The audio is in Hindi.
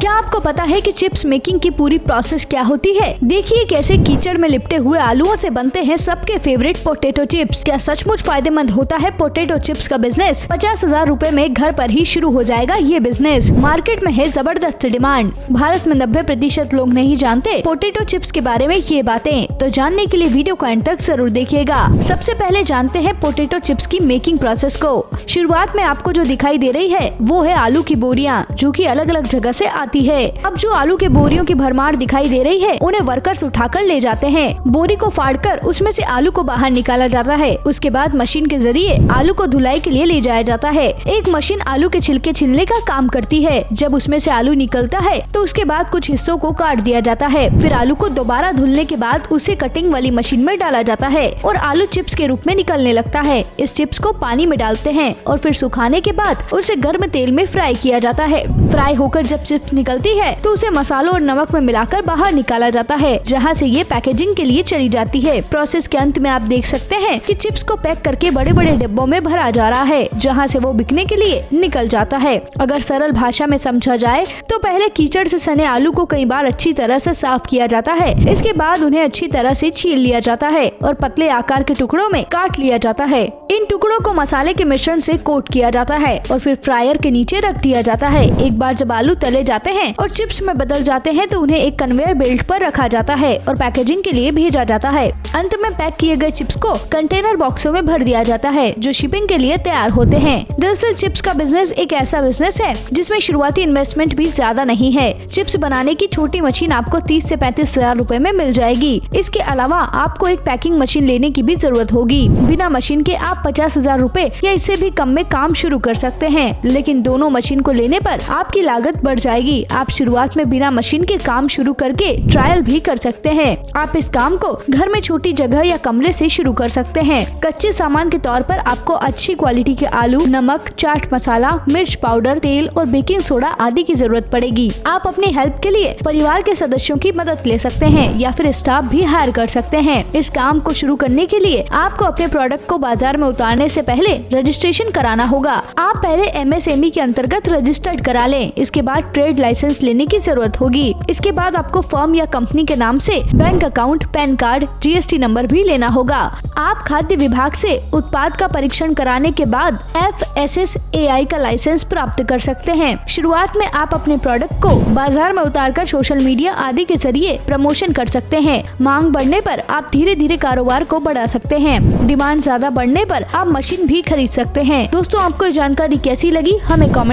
क्या आपको पता है कि चिप्स मेकिंग की पूरी प्रोसेस क्या होती है? देखिए कैसे कीचड़ में लिपटे हुए आलूओं से बनते हैं सबके फेवरेट पोटैटो चिप्स। क्या सचमुच फायदेमंद होता है पोटैटो चिप्स का बिजनेस? 50,000 रूपए में घर पर ही शुरू हो जाएगा ये बिजनेस। मार्केट में है जबरदस्त डिमांड। भारत में 90% लोग नहीं जानते पोटैटो चिप्स के बारे में ये बातें, तो जानने के लिए वीडियो को अंत तक जरूर देखिएगा। सबसे पहले जानते हैं पोटैटो चिप्स की मेकिंग प्रोसेस को। शुरुआत में आपको जो दिखाई दे रही है वो है आलू की बोरियां, जो कि अलग अलग जगह से आती है। अब जो आलू के बोरियों की भरमार दिखाई दे रही है उन्हें वर्कर्स उठाकर ले जाते हैं। बोरी को फाड़कर उसमें से आलू को बाहर निकाला जाता है। उसके बाद मशीन के जरिए आलू को धुलाई के लिए ले जाया जाता है। एक मशीन आलू के छिलके छीलने का काम करती है। जब उसमें से आलू निकलता है तो उसके बाद कुछ हिस्सों को काट दिया जाता है। फिर आलू को दोबारा धुलने के बाद उसे कटिंग वाली मशीन में डाला जाता है और आलू चिप्स के रूप में निकलने लगता है। इस चिप्स को पानी में डालते हैं और फिर सुखाने के बाद उसे गर्म तेल में फ्राई किया जाता है। फ्राई होकर जब चिप्स निकलती है तो उसे मसालों और नमक में मिलाकर बाहर निकाला जाता है, जहां से ये पैकेजिंग के लिए चली जाती है। प्रोसेस के अंत में आप देख सकते हैं कि चिप्स को पैक करके बड़े बड़े डिब्बों में भरा जा रहा है, जहां से वो बिकने के लिए निकल जाता है। अगर सरल भाषा में समझा जाए तो पहले कीचड़ से सने आलू को कई बार अच्छी तरह से साफ किया जाता है। इसके बाद उन्हें अच्छी तरह से छील लिया जाता है और पतले आकार के टुकड़ों में काट लिया जाता है। इन टुकड़ों को मसाले के मिश्रण से कोट किया जाता है और फिर फ्रायर के नीचे रख दिया जाता है। एक बार जब आलू तले जाते हैं और चिप्स में बदल जाते हैं तो उन्हें एक कन्वेयर बेल्ट पर रखा जाता है और पैकेजिंग के लिए भेजा जाता है। अंत में पैक किए गए चिप्स को कंटेनर बॉक्सों में भर दिया जाता है, जो शिपिंग के लिए तैयार होते हैं। दरअसल चिप्स का बिजनेस एक ऐसा बिजनेस है जिसमें शुरुआती इन्वेस्टमेंट भी ज्यादा नहीं है। चिप्स बनाने की छोटी मशीन आपको 30 से 35,000 रूपए में मिल जाएगी। इसके अलावा आपको एक पैकिंग मशीन लेने की भी जरूरत होगी। बिना मशीन के आप 50,000 रूपए या इससे भी कम में काम शुरू कर सकते हैं, लेकिन दोनों मशीन को लेने पर आपकी लागत बढ़ जाएगी। आप शुरुआत में बिना मशीन के काम शुरू करके ट्रायल भी कर सकते हैं। आप इस काम को घर में छोटी जगह या कमरे से शुरू कर सकते हैं। कच्चे सामान के तौर पर आपको अच्छी क्वालिटी के आलू, नमक, चाट मसाला, मिर्च पाउडर, तेल और बेकिंग सोडा आदि की जरूरत पड़ेगी। आप अपनी हेल्प के लिए परिवार के सदस्यों की मदद ले सकते हैं या फिर स्टाफ भी हायर कर सकते हैं। इस काम को शुरू करने के लिए आपको अपने प्रोडक्ट को बाजार में उतारने से पहले रजिस्ट्रेशन कराना होगा। आप पहले MSME के अंतर्गत रजिस्टर्ड करा लें। इसके बाद ट्रेड लाइसेंस लेने की जरूरत होगी। इसके बाद आपको फर्म या कंपनी के नाम से bank account, pan card, GST number भी लेना होगा। आप खाद्य विभाग से उत्पाद का परीक्षण कराने के बाद FSSAI का लाइसेंस प्राप्त कर सकते हैं। शुरुआत में आप अपने प्रोडक्ट को बाजार में उतारकर सोशल मीडिया आदि के जरिए प्रमोशन कर सकते हैं। मांग बढ़ने पर आप धीरे धीरे कारोबार को बढ़ा सकते हैं। डिमांड ज्यादा बढ़ने पर आप मशीन भी खरीद सकते हैं। दोस्तों, आपको ये जानकारी कैसी लगी हमें कमेंट